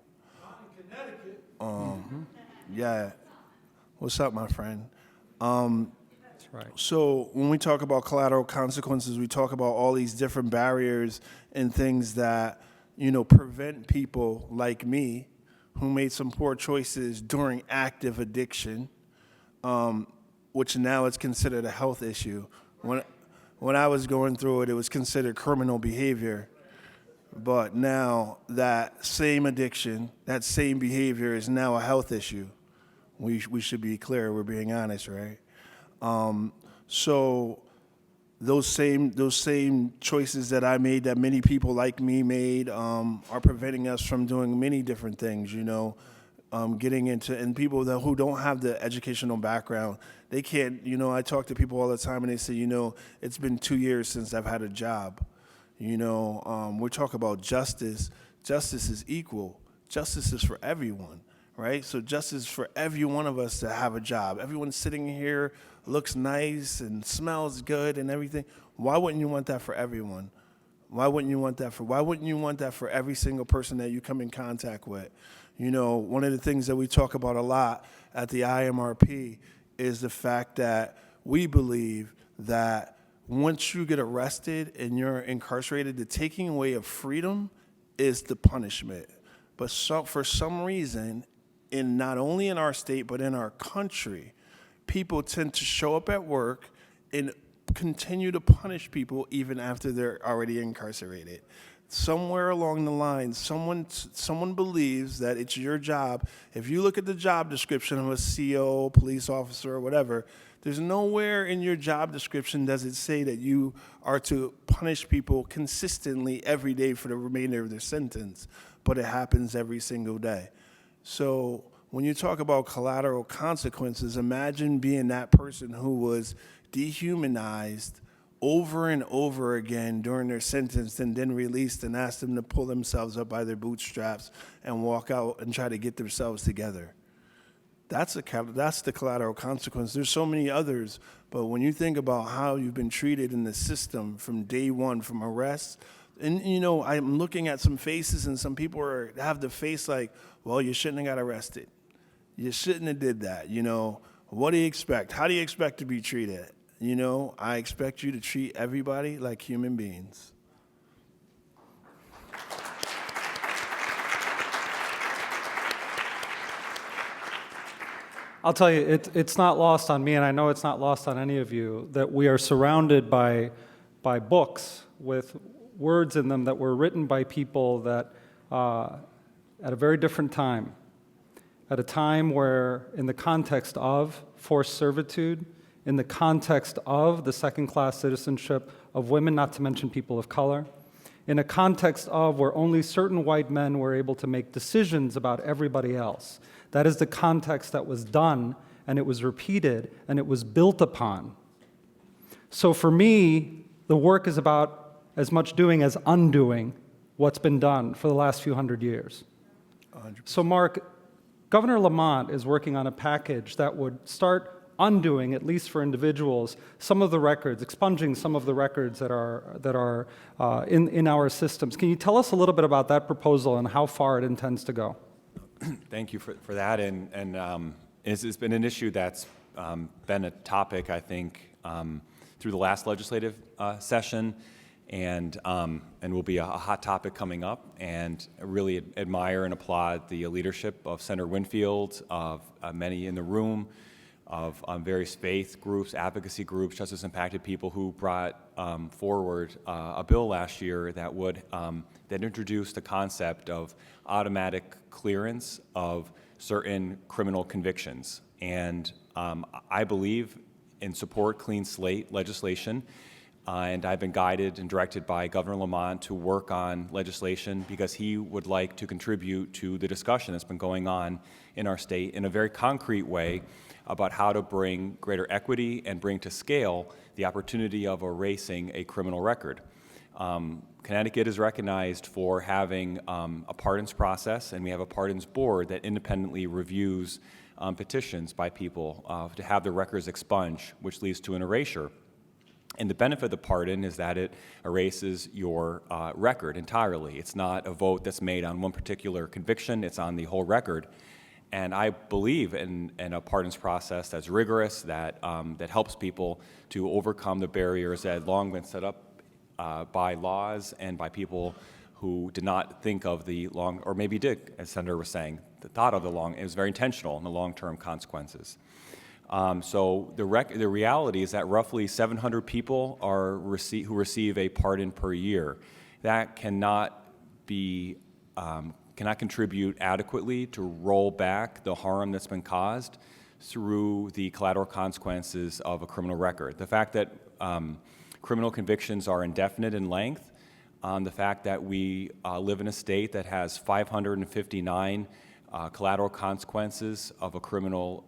Yeah. What's up, my friend? That's right. So when we talk about collateral consequences, we talk about all these different barriers and things that, prevent people like me who made some poor choices during active addiction, which now it's considered a health issue. When I was going through it, it was considered criminal behavior. But now that same addiction, that same behavior is now a health issue. We should be clear, we're being honest, right? So those same choices that I made, that many people like me made, are preventing us from doing many different things, getting into, and people who don't have the educational background, they can't, I talk to people all the time and they say, it's been 2 years since I've had a job. We talk about justice. Justice is equal. Justice is for everyone, right? So justice is for every one of us to have a job. Everyone sitting here looks nice and smells good and everything. Why wouldn't you want that for everyone? Why wouldn't you want that for every single person that you come in contact with? One of the things that we talk about a lot at the IMRP is the fact that we believe that once you get arrested and you're incarcerated, the taking away of freedom is the punishment. But for some reason, not only in our state, but in our country, people tend to show up at work and continue to punish people even after they're already incarcerated. Somewhere along the line, someone believes that it's your job. If you look at the job description of a CO, police officer, or whatever, there's nowhere in your job description does it say that you are to punish people consistently every day for the remainder of their sentence, but it happens every single day. So when you talk about collateral consequences, imagine being that person who was dehumanized over and over again during their sentence and then released and asked them to pull themselves up by their bootstraps and walk out and try to get themselves together. That's the collateral consequence. There's so many others, but when you think about how you've been treated in the system from day one, from arrest, and I'm looking at some faces and some people have the face like, well, you shouldn't have got arrested. You shouldn't have did that. What do you expect? How do you expect to be treated? I expect you to treat everybody like human beings. I'll tell you, it's not lost on me, and I know it's not lost on any of you, that we are surrounded by books with words in them that were written by people that at a very different time, at a time where in the context of forced servitude, in the context of the second-class citizenship of women, not to mention people of color, in a context of where only certain white men were able to make decisions about everybody else. That is the context that was done, and it was repeated, and it was built upon. So for me, the work is about as much doing as undoing what's been done for the last few hundred years. 100%. So Marc, Governor Lamont is working on a package that would start undoing, at least for individuals, some of the records, expunging some of the records that are in our systems. Can you tell us a little bit about that proposal and how far it intends to go? Thank you for that, and it's been an issue that's been a topic, I think, through the last legislative session, and will be a hot topic coming up. And I really admire and applaud the leadership of Senator Winfield, of many in the room, of various faith groups, advocacy groups, justice impacted people who brought forward a bill last year that would that introduced the concept of automatic clearance of certain criminal convictions. And I believe and support clean slate legislation. And I've been guided and directed by Governor Lamont to work on legislation because he would like to contribute to the discussion that's been going on in our state in a very concrete way about how to bring greater equity and bring to scale the opportunity of erasing a criminal record. Connecticut is recognized for having a pardons process, and we have a pardons board that independently reviews petitions by people to have their records expunged, which leads to an erasure. And the benefit of the pardon is that it erases your record entirely. It's not a vote that's made on one particular conviction, it's on the whole record. And I believe in a pardons process that's rigorous, that helps people to overcome the barriers that had long been set up by laws and by people who did not think of the long, or maybe did, as Senator was saying, thought of the long, it was very intentional in the long-term consequences. So the reality is that roughly 700 people who receive a pardon per year. That cannot contribute adequately to roll back the harm that's been caused through the collateral consequences of a criminal record. The fact that criminal convictions are indefinite in length, the fact that we live in a state that has 559 collateral consequences of a criminal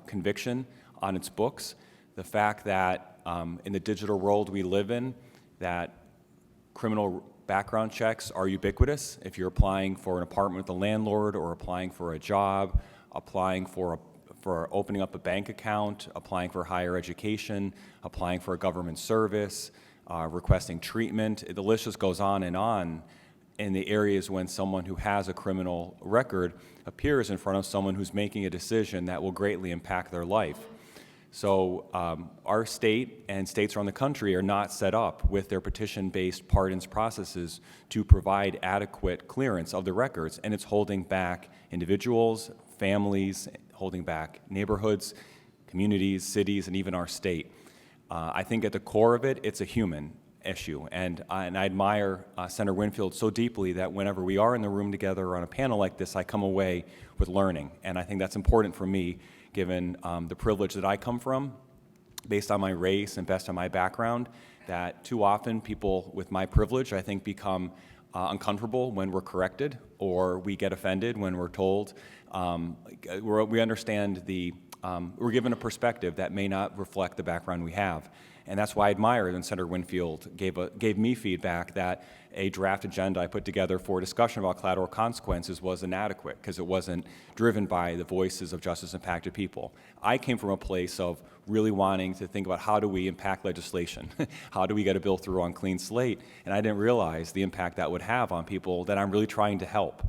conviction on its books, the fact that in the digital world we live in, that criminal background checks are ubiquitous. If you're applying for an apartment with a landlord or applying for a job, applying for opening up a bank account, applying for higher education, applying for a government service, requesting treatment, the list just goes on in the areas when someone who has a criminal record appears in front of someone who's making a decision that will greatly impact their life. So our state and states around the country are not set up with their petition-based pardons processes to provide adequate clearance of the records, and it's holding back individuals, families, holding back neighborhoods, communities, cities, and even our state. I think at the core of it, it's a human issue, and I admire Senator Winfield so deeply that whenever we are in the room together on a panel like this, I come away with learning, and I think that's important for me, given the privilege that I come from, based on my race and based on my background, that too often people with my privilege, I think, become uncomfortable when we're corrected, or we get offended when we're told. We understand we're given a perspective that may not reflect the background we have. And that's why I admire that Senator Winfield gave me feedback that a draft agenda I put together for a discussion about collateral consequences was inadequate because it wasn't driven by the voices of justice-impacted people. I came from a place of really wanting to think about how do we impact legislation? How do we get a bill through on clean slate? And I didn't realize the impact that would have on people that I'm really trying to help.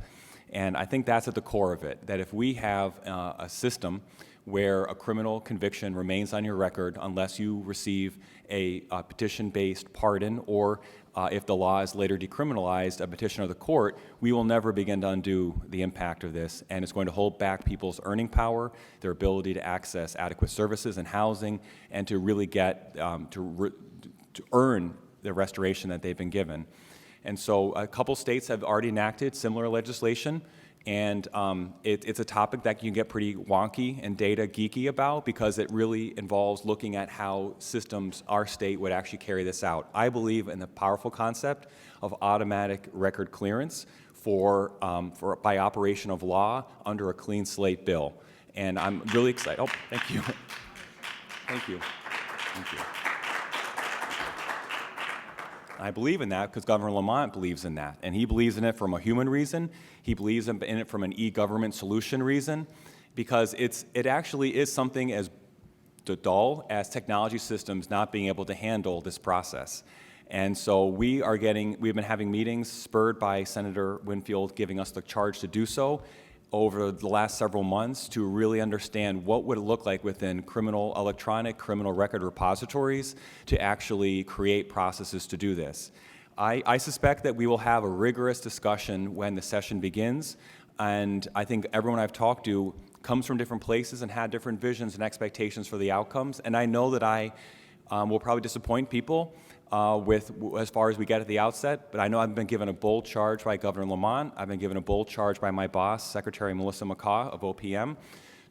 And I think that's at the core of it, that if we have a system where a criminal conviction remains on your record unless you receive a petition-based pardon, or if the law is later decriminalized, a petition of the court, we will never begin to undo the impact of this, and it's going to hold back people's earning power, their ability to access adequate services and housing, and to really get to earn the restoration that they've been given. And so a couple states have already enacted similar legislation. And it's a topic that you can get pretty wonky and data geeky about because it really involves looking at how systems, our state, would actually carry this out. I believe in the powerful concept of automatic record clearance by operation of law under a clean slate bill. And I'm really excited. Oh, thank you. Thank you. Thank you. I believe in that because Governor Lamont believes in that, and he believes in it from a human reason. He believes in it from an e-government solution reason, because it actually is something as dull as technology systems not being able to handle this process. And so we've been having meetings spurred by Senator Winfield giving us the charge to do so over the last several months to really understand what would it look like within electronic criminal record repositories to actually create processes to do this. I suspect that we will have a rigorous discussion when the session begins, and I think everyone I've talked to comes from different places and had different visions and expectations for the outcomes, and I know that I will probably disappoint people as far as we get at the outset, but I know I've been given a bold charge by Governor Lamont. I've been given a bold charge by my boss, Secretary Melissa McGraw of OPM,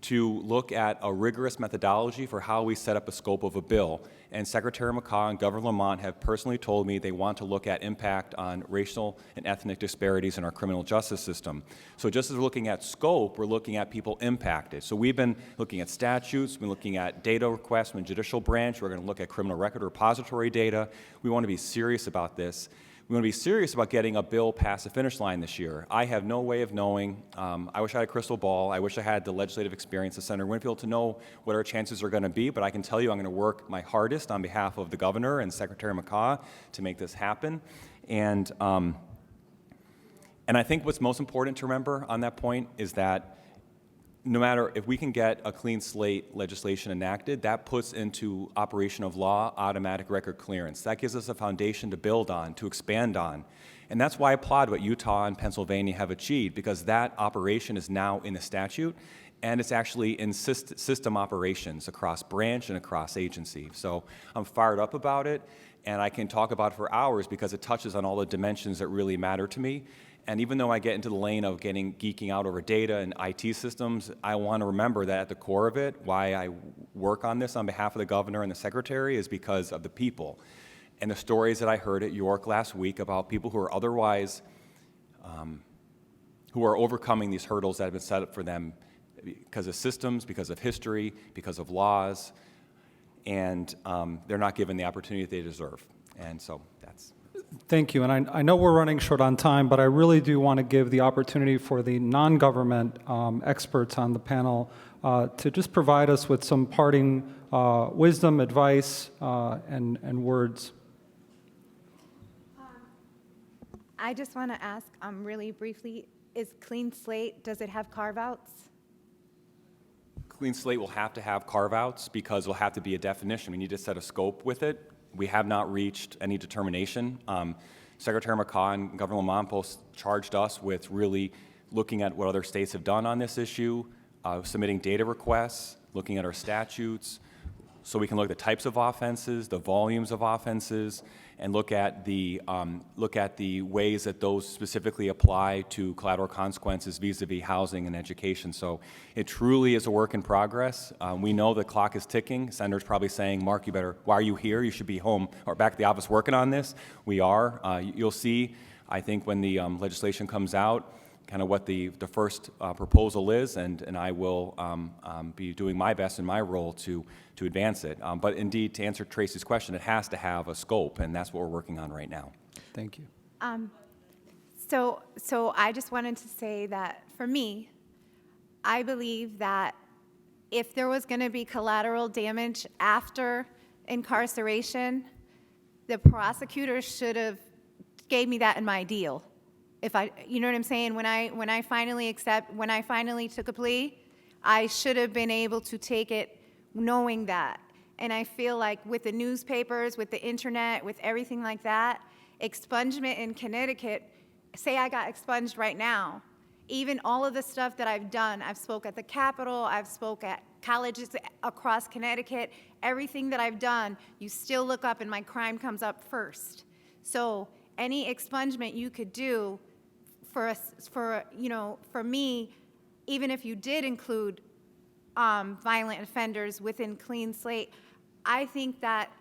to look at a rigorous methodology for how we set up a scope of a bill. And Secretary McGraw and Governor Lamont have personally told me they want to look at impact on racial and ethnic disparities in our criminal justice system. So just as we're looking at scope, we're looking at people impacted. So we've been looking at statutes, we've been looking at data requests from the judicial branch, we're going to look at criminal record repository data. We want to be serious about this. we want to be serious about getting a bill past the finish line this year. I have no way of knowing. I wish I had a crystal ball. I wish I had the legislative experience of Senator Winfield to know what our chances are going to be, but I can tell you I'm going to work my hardest on behalf of the governor and Secretary McGraw to make this happen. And I think what's most important to remember on that point is that no matter if we can get a clean slate legislation enacted, that puts into operation of law automatic record clearance. That gives us a foundation to build on, to expand on. And that's why I applaud what Utah and Pennsylvania have achieved, because that operation is now in the statute, and it's actually in system operations across branch and across agency. So I'm fired up about it, and I can talk about it for hours because it touches on all the dimensions that really matter to me. And even though I get into the lane of geeking out over data and IT systems, I want to remember that at the core of it, why I work on this on behalf of the governor and the secretary is because of the people. And the stories that I heard at York last week about people who are otherwise, who are overcoming these hurdles that have been set up for them because of systems, because of history, because of laws, and they're not given the opportunity that they deserve. And so that's... Thank you, and I know we're running short on time, but I really do want to give the opportunity for the non-government experts on the panel to just provide us with some parting wisdom, advice, and words. I just want to ask really briefly, is clean slate, does it have carve-outs? Clean slate will have to have carve-outs because there'll have to be a definition. We need to set a scope with it. We have not reached any determination. Secretary McGraw and Governor Lamont charged us with really looking at what other states have done on this issue, submitting data requests, looking at our statutes, so we can look at the types of offenses, the volumes of offenses, and look at the ways that those specifically apply to collateral consequences vis-a-vis housing and education. So it truly is a work in progress. We know the clock is ticking. Senator's probably saying, Mark, you better, why are you here? You should be home or back at the office working on this. We are. You'll see, I think, when the legislation comes out, kind of what the first proposal is, and I will be doing my best in my role to advance it. But indeed, to answer Tracie's question, it has to have a scope, and that's what we're working on right now. Thank you. So I just wanted to say that for me, I believe that if there was going to be collateral damage after incarceration, the prosecutor should have gave me that in my deal. You know what I'm saying? When I finally took a plea, I should have been able to take it knowing that. And I feel like with the newspapers, with the internet, with everything like that, expungement in Connecticut, say I got expunged right now, even all of the stuff that I've done, I've spoke at the Capitol, I've spoke at colleges across Connecticut, everything that I've done, you still look up and my crime comes up first. So any expungement you could do for me, even if you did include violent offenders within clean slate, I think that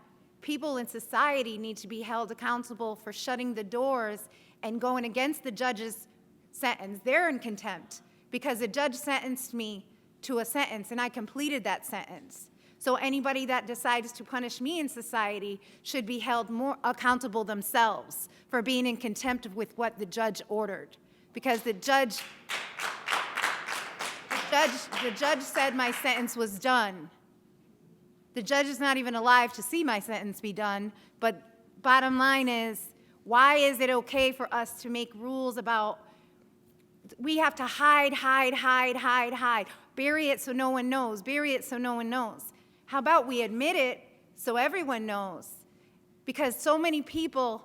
people in society need to be held accountable for shutting the doors and going against the judge's sentence. They're in contempt because the judge sentenced me to a sentence and I completed that sentence. So anybody that decides to punish me in society should be held more accountable themselves for being in contempt with what the judge ordered. Because the judge said my sentence was done. The judge is not even alive to see my sentence be done, but bottom line is, why is it okay for us to make rules about, we have to hide, bury it so no one knows, bury it so no one knows. How about we admit it so everyone knows? Because so many people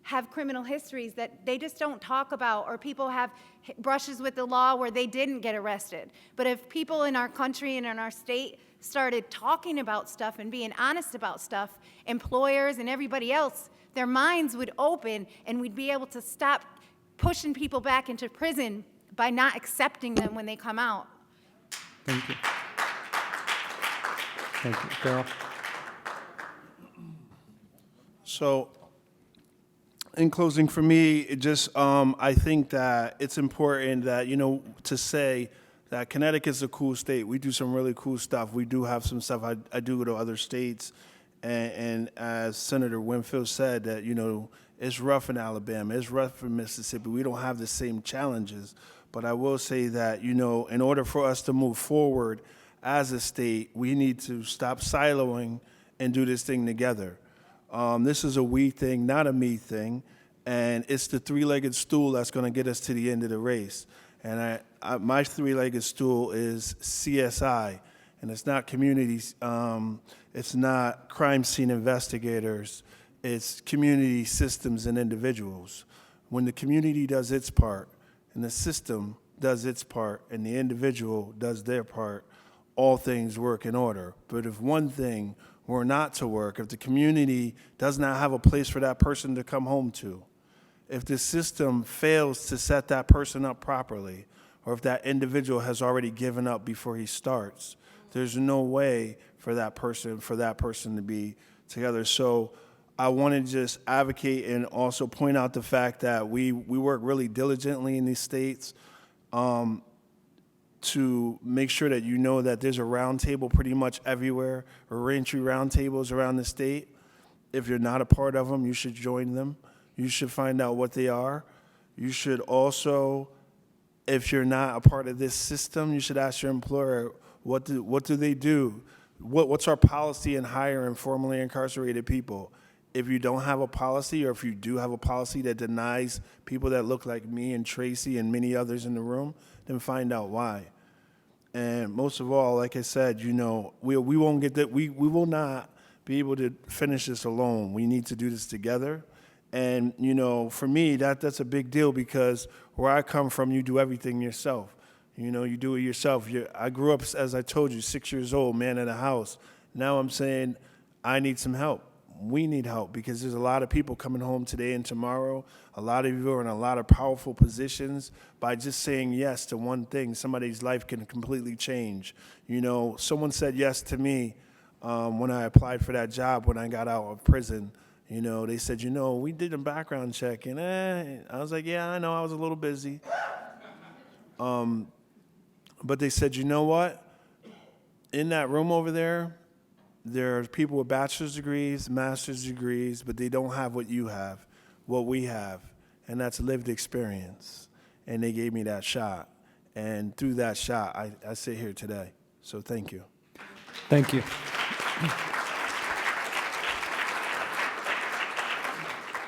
have criminal histories that they just don't talk about, or people have brushes with the law where they didn't get arrested. But if people in our country and in our state started talking about stuff and being honest about stuff, employers and everybody else, their minds would open and we'd be able to stop pushing people back into prison by not accepting them when they come out. Thank you. Thank you. Daryl? So, in closing, for me, it just I think that it's important that, to say that Connecticut's a cool state. We do some really cool stuff. We do have some stuff. I do go to other states, and as Senator Winfield said, that It's rough in Alabama. It's rough in Mississippi. We don't have the same challenges. But I will say that, you know, in order for us to move forward as a state, we need to stop siloing and do this thing together. This is a we thing, not a me thing. And it's the three-legged stool that's going to get us to the end of the race. And my three-legged stool is CSI. And it's not communities, it's not crime scene investigators, it's community systems and individuals. When the community does its part, and the system does its part, and the individual does their part, all things work in order. But if one thing were not to work, if the community does not have a place for that person to come home to, if the system fails to set that person up properly, or if that individual has already given up before he starts, there's no way for that person to be together. So I want to just advocate and also point out the fact that we work really diligently in these states to make sure that you know that there's a round table pretty much everywhere, or reentry round tables around the state. If you're not a part of them, you should join them. You should find out what they are. You should also, if you're not a part of this system, you should ask your employer, what do they do? What's our policy in hiring formerly incarcerated people? If you don't have a policy, or if you do have a policy that denies people that look like me and Tracie and many others in the room, then find out why. And most of all, like I said, you know, we won't get that. We will not be able to finish this alone. We need to do this together. And, you know, for me, that's a big deal, because where I come from, you do everything yourself. You know, you do it yourself. I grew up, as I told you, 6 years old, man in a house. Now I'm saying I need some help. We need help, because there's a lot of people coming home today and tomorrow. A lot of you are in a lot of powerful positions. By just saying yes to one thing, somebody's life can completely change. You know, someone said yes to me when I applied for that job when I got out of prison. You know, they said, you know, we did a background check, and I was like, yeah, I know, I was a little busy. But they said, you know what? In that room over there, there are people with bachelor's degrees, master's degrees, but they don't have what you have, what we have, and that's lived experience. And they gave me that shot. And through that shot, I sit here today. So thank you. Thank you.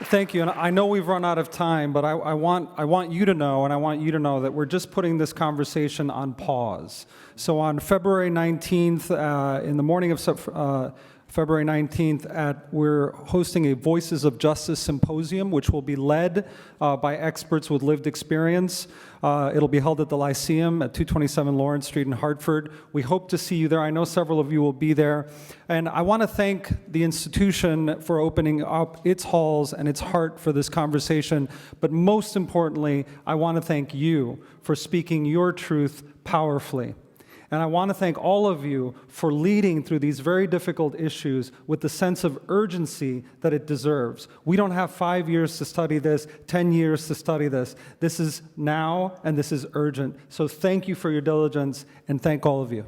Thank you, and I know we've run out of time, but I want you to know, and I want you to know that we're just putting this conversation on pause. So on February 19th, in the morning of February 19th, we're hosting a Voices of Justice Symposium, which will be led by experts with lived experience. It'll be held at the Lyceum at 227 Lawrence Street in Hartford. We hope to see you there. I know several of you will be there. And I want to thank the institution for opening up its halls and its heart for this conversation. But most importantly, I want to thank you for speaking your truth powerfully. And I want to thank all of you for leading through these very difficult issues with the sense of urgency that it deserves. We don't have 5 years to study this, 10 years to study this. This is now, and this is urgent. So thank you for your diligence, and thank all of you.